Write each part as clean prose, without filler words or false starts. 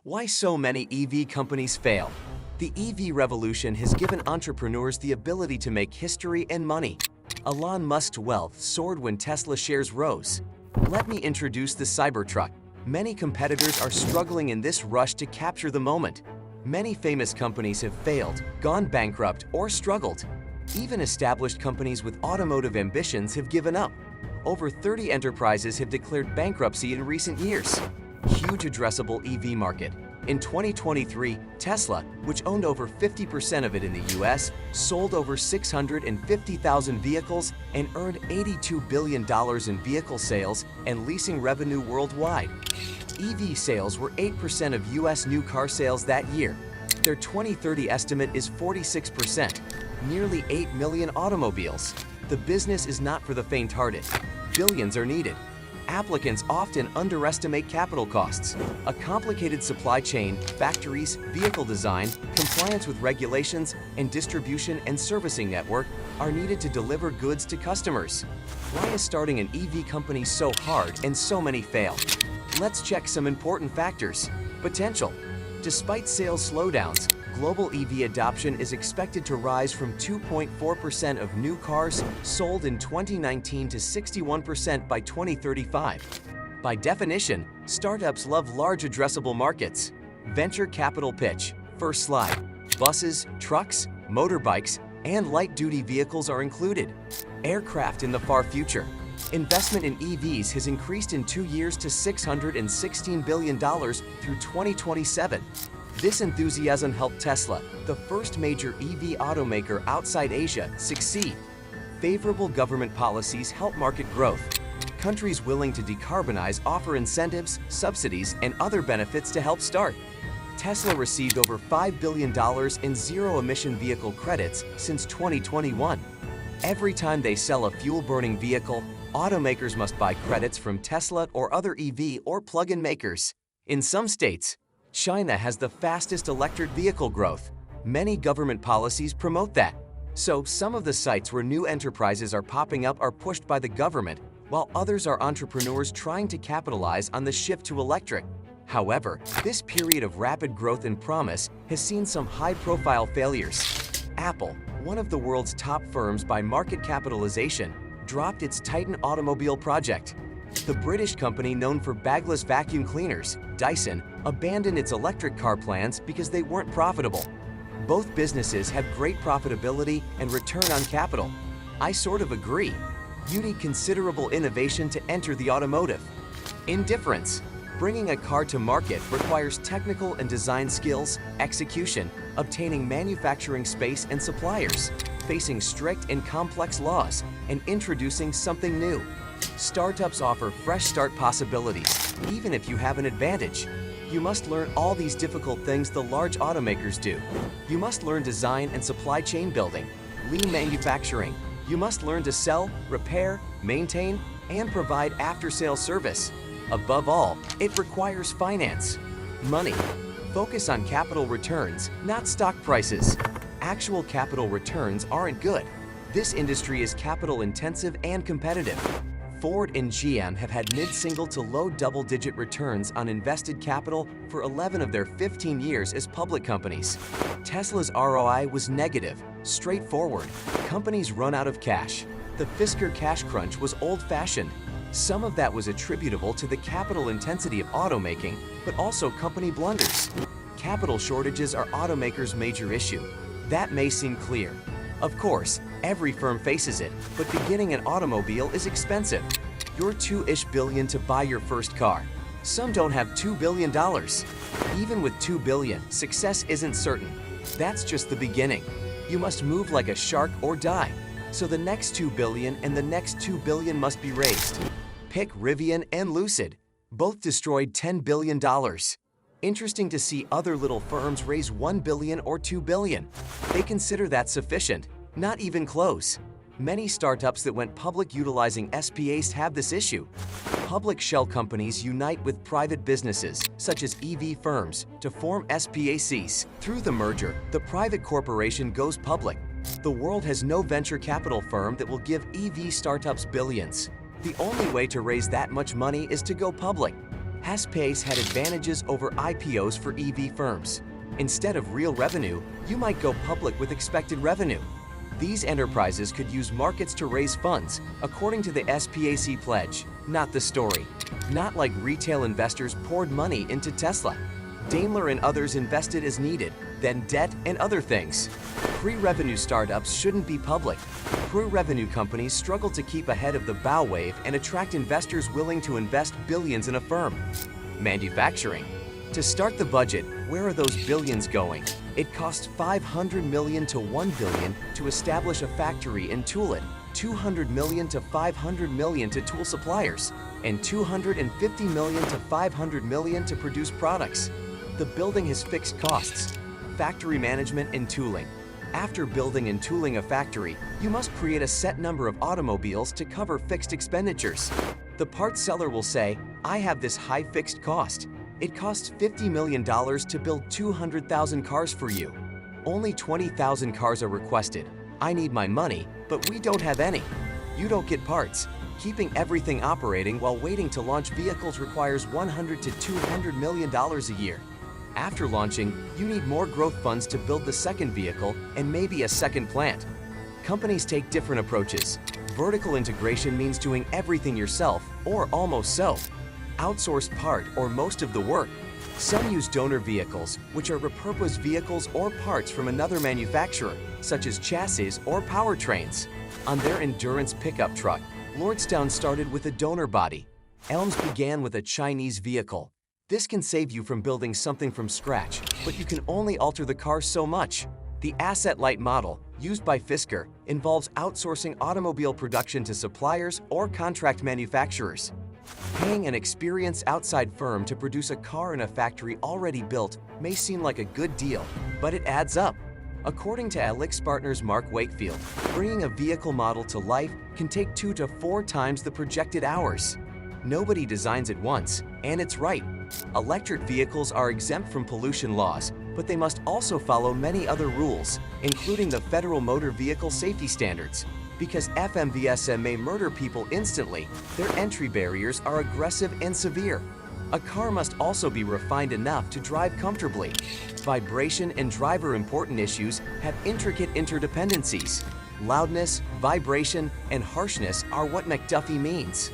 Why so many EV companies fail? The EV revolution has given entrepreneurs the ability to make history and money. Elon Musk's wealth soared when Tesla shares rose. Let me introduce the Cybertruck. Many competitors are struggling in this rush to capture the moment. Many famous companies have failed, gone bankrupt, or struggled. Even established companies with automotive ambitions have given up. Over 30 enterprises have declared bankruptcy in recent years. Huge addressable EV market. In 2023, Tesla, which owned over 50% of it in the US, sold over 650,000 vehicles and earned $82 billion in vehicle sales and leasing revenue worldwide. EV sales were 8% of US new car sales that year. Their 2030 estimate is 46%, nearly 8 million automobiles. The business is not for the faint-hearted. Billions are needed. Applicants often underestimate capital costs. A complicated supply chain, factories, vehicle design, compliance with regulations, and distribution and servicing network are needed to deliver goods to customers. Why is starting an EV company so hard and so many fail? Let's check some important factors. Potential. Despite sales slowdowns, global EV adoption is expected to rise from 2.4% of new cars sold in 2019 to 61% by 2035. By definition, startups love large addressable markets. Venture capital pitch. First slide. Buses, trucks, motorbikes, and light-duty vehicles are included. Aircraft in the far future. Investment in EVs has increased in 2 years to $616 billion through 2027. This enthusiasm helped Tesla, the first major EV automaker outside Asia, succeed. Favorable government policies help market growth. Countries willing to decarbonize offer incentives, subsidies, and other benefits to help start. Tesla received over $5 billion in zero-emission vehicle credits since 2021. Every time they sell a fuel-burning vehicle, automakers must buy credits from Tesla or other EV or plug-in makers. In some states, China has the fastest electric vehicle growth. Many government policies promote that. So some of the sites where new enterprises are popping up are pushed by the government, while others are entrepreneurs trying to capitalize on the shift to electric. However, this period of rapid growth and promise has seen some high-profile failures. Apple, one of the world's top firms by market capitalization, dropped its Titan automobile project. The British company known for bagless vacuum cleaners, Dyson, abandoned its electric car plans because they weren't profitable. Both businesses have great profitability and return on capital. I sort of agree. You need considerable innovation to enter the automotive. Indifference. Bringing a car to market requires technical and design skills, execution, obtaining manufacturing space and suppliers, facing strict and complex laws, and introducing something new. Startups offer fresh start possibilities, even if you have an advantage. You must learn all these difficult things the large automakers do. You must learn design and supply chain building, lean manufacturing. You must learn to sell, repair, maintain, and provide after-sales service. Above all, it requires finance. Money. Focus on capital returns, not stock prices. Actual capital returns aren't good. This industry is capital intensive and competitive. Ford and GM have had mid-single to low double-digit returns on invested capital for 11 of their 15 years as public companies. Tesla's ROI was negative, straightforward. Companies run out of cash. The Fiscal cash crunch was old-fashioned. Some of that was attributable to the capital intensity of automaking, but also company blunders. Capital shortages are automakers' major issue. That may seem clear. Of course, every firm faces it, but beginning an automobile is expensive. You're $2-ish billion to buy your first car. Some don't have $2 billion. Even with $2 billion, success isn't certain. That's just the beginning. You must move like a shark or die. So the next $2 billion and the next $2 billion must be raised. Pick Rivian and Lucid. Both destroyed $10 billion. Interesting to see other little firms raise $1 billion or $2 billion. They consider that sufficient. Not even close. Many startups that went public utilizing SPAs have this issue. Public shell companies unite with private businesses, such as EV firms, to form SPACs. Through the merger, the private corporation goes public. The world has no venture capital firm that will give EV startups billions. The only way to raise that much money is to go public. S-PACE had advantages over IPOs for EV firms. Instead of real revenue, you might go public with expected revenue. These enterprises could use markets to raise funds, according to the SPAC pledge, not the story. Not like retail investors poured money into Tesla. Daimler and others invested as needed, then debt and other things. Pre-revenue startups shouldn't be public. Pre-revenue companies struggle to keep ahead of the bow wave and attract investors willing to invest billions in a firm. Manufacturing. To start the budget, where are those billions going? It costs $500 million to $1 billion to establish a factory and tool it, $200 million to $500 million to tool suppliers, and $250 million to $500 million to produce products. The building has fixed costs. Factory management and tooling. After building and tooling a factory, you must create a set number of automobiles to cover fixed expenditures. The parts seller will say, I have this high fixed cost. It costs $50 million to build 200,000 cars for you. Only 20,000 cars are requested. I need my money, but we don't have any. You don't get parts. Keeping everything operating while waiting to launch vehicles requires $100 to $200 million a year. After launching, you need more growth funds to build the second vehicle and maybe a second plant. Companies take different approaches. Vertical integration means doing everything yourself, or almost so. Outsourced part or most of the work. Some use donor vehicles, which are repurposed vehicles or parts from another manufacturer, such as chassis or powertrains. On their endurance pickup truck, Lordstown started with a donor body. Elms began with a Chinese vehicle. This can save you from building something from scratch, but you can only alter the car so much. The asset-light model, used by Fiscal, involves outsourcing automobile production to suppliers or contract manufacturers. Paying an experienced outside firm to produce a car in a factory already built may seem like a good deal, but it adds up. According to AlixPartners' Mark Wakefield, bringing a vehicle model to life can take 2 to 4 times the projected hours. Nobody designs it once, and it's right. Electric vehicles are exempt from pollution laws, but they must also follow many other rules, including the Federal Motor Vehicle Safety Standards. Because FMVSM may murder people instantly, their entry barriers are aggressive and severe. A car must also be refined enough to drive comfortably. Vibration and driver-important issues have intricate interdependencies. Loudness, vibration, and harshness are what McDuffie means.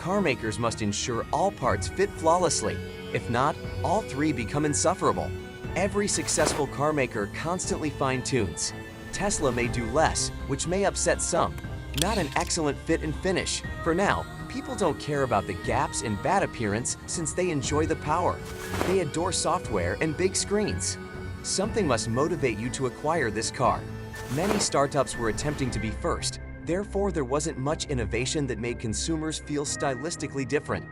Car makers must ensure all parts fit flawlessly. If not, all three become insufferable. Every successful car maker constantly fine-tunes. Tesla may do less, which may upset some. Not an excellent fit and finish. For now, people don't care about the gaps and bad appearance since they enjoy the power. They adore software and big screens. Something must motivate you to acquire this car. Many startups were attempting to be first. Therefore, there wasn't much innovation that made consumers feel stylistically different.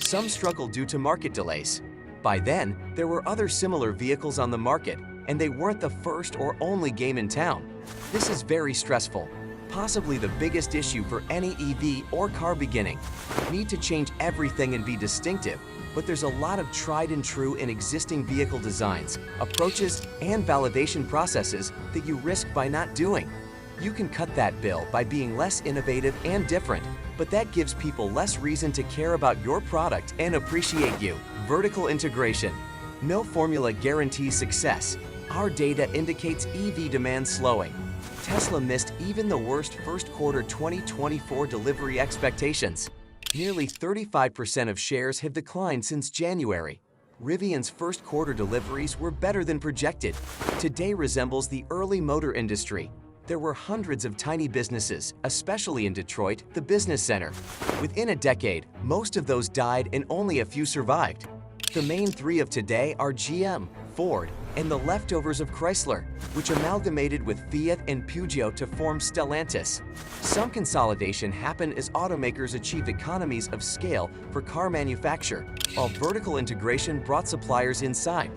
Some struggled due to market delays. By then, there were other similar vehicles on the market, and they weren't the first or only game in town. This is very stressful. Possibly the biggest issue for any EV or car beginning. Need to change everything and be distinctive, but there's a lot of tried and true in existing vehicle designs, approaches, and validation processes that you risk by not doing. You can cut that bill by being less innovative and different, but that gives people less reason to care about your product and appreciate you. Vertical integration. No formula guarantees success. Our data indicates EV demand slowing. Tesla missed even the worst first quarter 2024 delivery expectations. Nearly 35% of shares have declined since January. Rivian's first quarter deliveries were better than projected. Today resembles the early motor industry. There were hundreds of tiny businesses, especially in Detroit, the business center. Within a decade, most of those died and only a few survived. The main three of today are GM, Ford, and the leftovers of Chrysler, which amalgamated with Fiat and Peugeot to form Stellantis. Some consolidation happened as automakers achieved economies of scale for car manufacture, while vertical integration brought suppliers inside.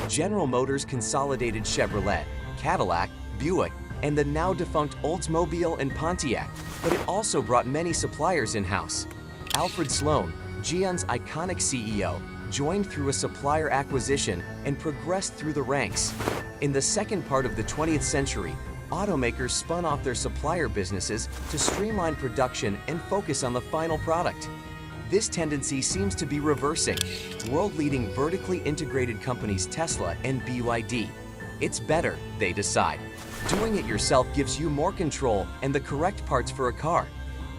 General Motors consolidated Chevrolet, Cadillac, Buick, and the now-defunct Oldsmobile and Pontiac, but it also brought many suppliers in-house. Alfred Sloan, GM's iconic CEO, joined through a supplier acquisition and progressed through the ranks. In the second part of the 20th century, automakers spun off their supplier businesses to streamline production and focus on the final product. This tendency seems to be reversing. World-leading vertically integrated companies Tesla and BYD. It's better, they decide. Doing it yourself gives you more control and the correct parts for a car.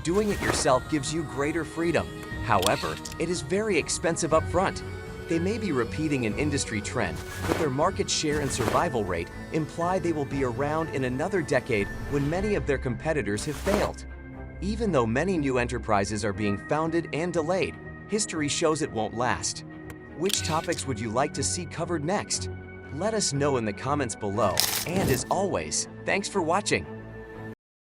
Doing it yourself gives you greater freedom. However, it is very expensive up front. They may be repeating an industry trend, but their market share and survival rate imply they will be around in another decade when many of their competitors have failed. Even though many new enterprises are being founded and delayed, history shows it won't last. Which topics would you like to see covered next? Let us know in the comments below. And as always, thanks for watching.